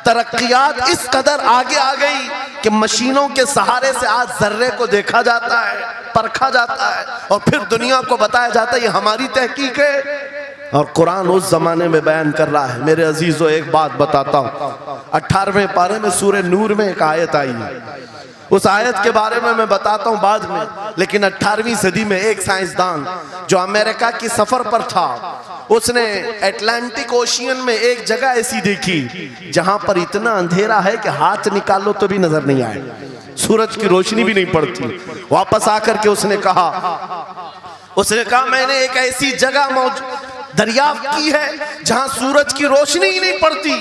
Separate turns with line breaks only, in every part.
ترقیات اس قدر آگے آ گئی کہ مشینوں کے سہارے سے آج ذرے کو دیکھا جاتا ہے، پرکھا جاتا ہے، اور پھر دنیا کو بتایا جاتا ہے یہ ہماری تحقیق ہے، اور قرآن اس زمانے میں بیان کر رہا ہے۔ میرے عزیزو ایک بات بتاتا ہوں، 18ویں پارے میں سورہ نور میں ایک آیت آئی ہے، اس آیت کے بارے میں بتاتا ہوں بعد میں، لیکن 18ویں صدی میں ایک سائنسدان جو امریکہ کی سفر پر تھا، اس نے اٹلانٹک اوشین میں ایک جگہ ایسی دیکھی جہاں پر اتنا اندھیرا ہے کہ ہاتھ نکالو تو بھی نظر نہیں آئے، سورج کی روشنی بھی نہیں پڑتی۔ واپس آ کر کے اس نے کہا میں نے ایک ایسی جگہ دریافت کی ہے جہاں سورج کی روشنی ہی نہیں پڑتی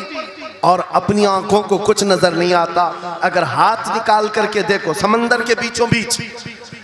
اور اپنی آنکھوں کو کچھ نظر نہیں آتا، اگر ہاتھ نکال کر کے دیکھو سمندر کے بیچوں بیچ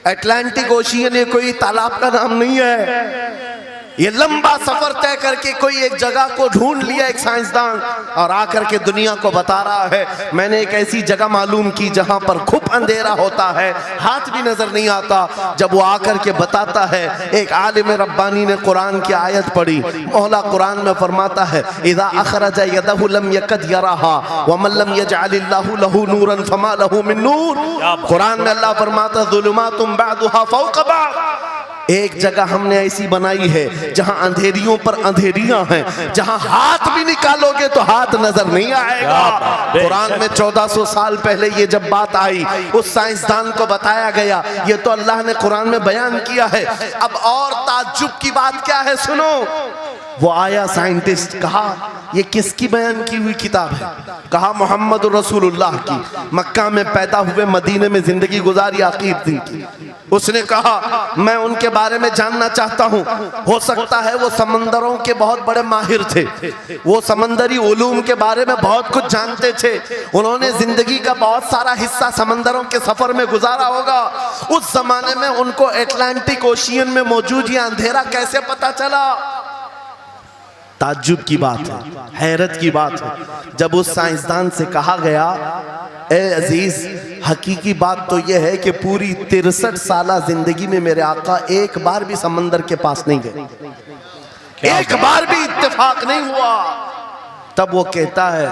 اٹلانٹک اوشین، یہ کوئی تالاب کا نام نہیں ہے، یہ لمبا سفر طے کر کے کوئی ایک جگہ کو ڈھونڈ لیا ایک سائنسدان، اور آ کر کے دنیا کو بتا رہا ہے میں نے ایک ایسی جگہ معلوم کی جہاں پر خوب اندھیرا ہوتا ہے، ہاتھ بھی نظر نہیں آتا۔ جب وہ آ کر کے بتاتا ہے، ایک عالم ربانی نے قرآن کی آیت پڑھی، مولا قرآن میں فرماتا ہے اذا اخرج یدہ لم یکد یراہا ومن لم یجعل اللہ لہ نورا فما لہ من نور۔ قرآن میں اللہ فرماتا ظلمات بعضها فوق بعض، ایک جگہ ہم نے ایسی بنائی ہے جہاں اندھیریوں پر اندھیریاں ہیں، جہاں ہاتھ بھی نکالو گے تو ہاتھ نظر نہیں آئے گا۔ قرآن میں 1400 سال پہلے یہ جب بات آئی، اس سائنسدان کو بتایا گیا، یہ تو اللہ نے قرآن میں بیان کیا ہے۔ اب اور تعجب کی بات کیا ہے سنو، وہ آیا سائنٹسٹ، کہا یہ کس کی بیان کی ہوئی کتاب ہے؟ کہا محمد رسول اللہ کی، مکہ میں پیدا ہوئے، مدینے میں زندگی گزاری، آخر دن کی۔ اس نے کہا میں ان کے بارے میں جاننا چاہتا ہوں، ہو سکتا ہے وہ سمندروں کے بہت بڑے ماہر تھے، وہ سمندری علوم کے بارے میں بہت کچھ جانتے تھے، انہوں نے زندگی کا بہت سارا حصہ سمندروں کے سفر میں گزارا ہوگا، اس زمانے میں ان کو اٹلانٹک اوشین میں موجود یہ اندھیرا کیسے پتا چلا؟ تعجب کی بات ہے، حیرت کی بات ہے۔ جب اس سائنسدان سے کہا گیا اے عزیز، حقیقی بات تو یہ ہے کہ پوری 63 سالہ زندگی میں میرے آقا ایک بار بھی سمندر کے پاس نہیں گئے، ایک بار بھی اتفاق نہیں ہوا۔ تب وہ کہتا ہے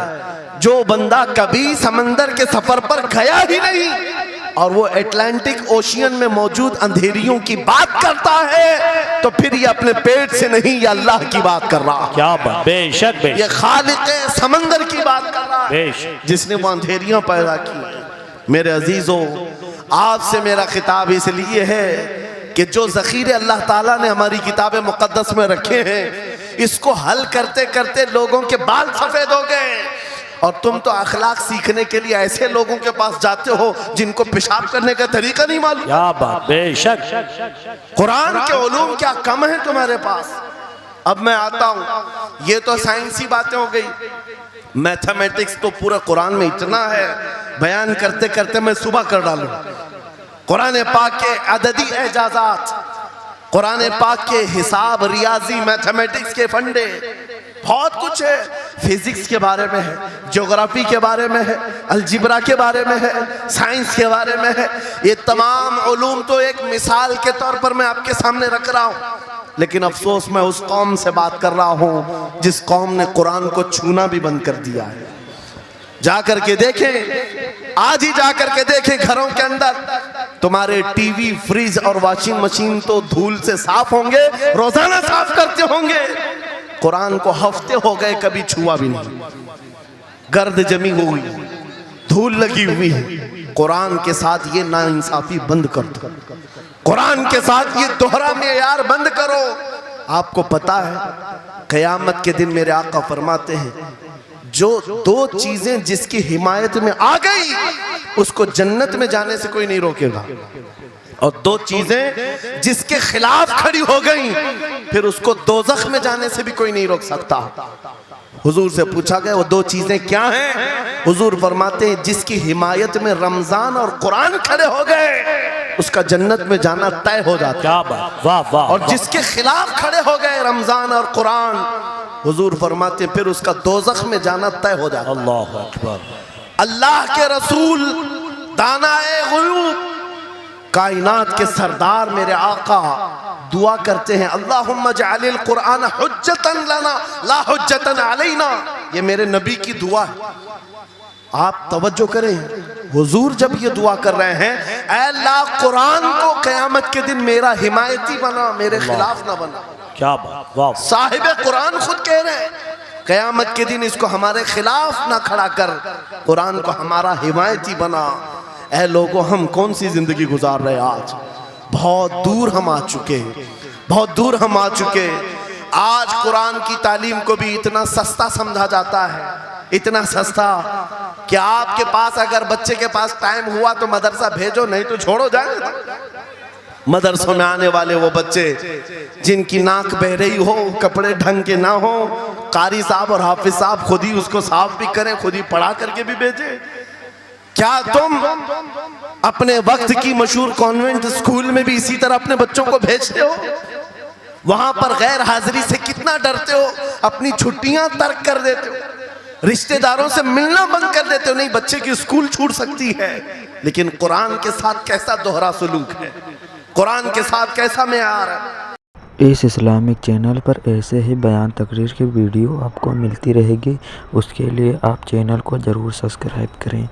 جو بندہ کبھی سمندر کے سفر پر گیا ہی نہیں اور وہ اٹلانٹک اوشین میں موجود اندھیریوں کی بات کرتا ہے تو پھر یہ اپنے پیٹ سے نہیں، یہ اللہ کی بات کر رہا ہے۔
کیا بات، بے شک بے شک،
یہ خالق سمندر کی بات کر رہا ہے جس نے وہ اندھیریاں پیدا کی۔ میرے عزیزوں، آپ سے میرا خطاب اس لیے ہے کہ جو ذخیرے اللہ تعالیٰ نے ہماری کتاب مقدس میں رکھے ہیں، اس کو حل کرتے کرتے لوگوں کے بال سفید ہو گئے، اور تم تو اخلاق سیکھنے کے لیے ایسے لوگوں کے پاس جاتے ہو جن کو پیشاب کرنے کا طریقہ نہیں معلوم۔
کیا بات، بے شک،
قرآن کے علوم کیا کم ہیں تمہارے پاس؟ اب میں آتا ہوں، یہ تو سائنسی باتیں ہو گئی، میتھمیٹکس تو پورا قرآن میں اتنا ہے، بیان کرتے کرتے میں صبح کر ڈالوں۔ قرآن پاک کے عددی اعجازات، قرآن پاک کے حساب، ریاضی، میتھمیٹکس کے فنڈے، بہت کچھ ہے، فزکس کے بارے میں ہے، جغرافی کے بارے میں ہے، الجبرا کے بارے میں ہے، سائنس کے بارے میں ہے۔ یہ تمام علوم تو ایک مثال کے طور پر میں آپ کے سامنے رکھ رہا ہوں، لیکن افسوس میں اس قوم سے بات کر رہا ہوں جس قوم نے قرآن کو چھونا بھی بند کر دیا ہے۔ جا کر کے دیکھیں، آج ہی جا کر کے دیکھیں گھروں کے اندر تمہارے ٹی وی، فریج اور واشنگ مشین تو دھول سے صاف ہوں گے، روزانہ صاف کرتے ہوں گے، قرآن کو ہفتے ہو گئے کبھی چھوا بھی نہیں، گرد جمی ہوئی، دھول لگی ہوئی ہے۔ قرآن کے ساتھ یہ ناانصافی بند کر دو، قرآن کے ساتھ یہ دوہرا معیار بند کرو۔ آپ کو پتا ہے قیامت کے دن میرے آقا فرماتے ہیں جو دو چیزیں جس کی حمایت میں آ گئی اس کو جنت میں جانے سے کوئی نہیں روکے گا، اور دو چیزیں جس کے خلاف کھڑی ہو گئیں پھر اس کو دوزخ میں جانے سے بھی کوئی نہیں روک سکتا۔ حضور سے پوچھا گیا وہ دو چیزیں کیا ہیں؟ حضور فرماتے ہیں جس کی حمایت میں رمضان اور قرآن کھڑے ہو گئے اس کا جنت میں جانا طے ہو جاتا ہے، اور جس کے خلاف کھڑے ہو گئے رمضان اور قرآن، حضور فرماتے ہیں پھر اس کا دوزخ میں جانا طے ہو جاتا ہے۔
اللہ اکبر۔
اللہ کے رسول دانائے غیوب کائنات کے سردار میرے آقا دعا کرتے ہیں اللہم اجعل القرآن حجتا لنا لا حجتا علینا۔ یہ میرے نبی کی دعا ہے. آپ توجہ کریں, حضور جب یہ دعا کر رہے ہیں, اے اللہ قرآن کو قیامت کے دن میرا حمایتی بنا, میرے خلاف نہ بنا.
کیا بات, واہ.
صاحب قرآن خود کہہ رہے ہیں قیامت کے دن اس کو ہمارے خلاف نہ کھڑا کر, قرآن کو ہمارا حمایتی بنا. اے لوگوں, ہم کون سی زندگی گزار رہے آج؟ بہت دور ہم آ چکے, بہت دور ہم آ چکے. آج قرآن کی تعلیم کو بھی اتنا سستا سمجھا جاتا ہے, اتنا سستا کہ آپ کے پاس اگر بچے کے پاس ٹائم ہوا تو مدرسہ بھیجو, نہیں تو چھوڑو جائے. مدرسوں میں آنے والے وہ بچے جن کی ناک بہ رہی ہو, کپڑے ڈھنگ کے نہ ہو, قاری صاحب اور حافظ صاحب خود ہی اس کو صاف بھی کریں, خود ہی پڑھا کر کے بھی بھیجیں. کیا تم اپنے وقت کی مشہور کانوینٹ اسکول میں بھی اسی طرح اپنے بچوں کو بھیجتے ہو؟ وہاں پر غیر حاضری سے کتنا ڈرتے ہو, اپنی چھٹیاں ترک کر دیتے ہو, رشتہ داروں سے ملنا بند کر دیتے ہو. نہیں, بچے کی اسکول چھوٹ سکتی ہے, لیکن قرآن کے ساتھ کیسا دوہرا سلوک ہے, قرآن کے ساتھ کیسا معیار ہے.
اس اسلامک چینل پر ایسے ہی بیان تقریر کی ویڈیو آپ کو ملتی رہے گی. اس کے لیے آپ چینل کو ضرور سبسکرائب کریں.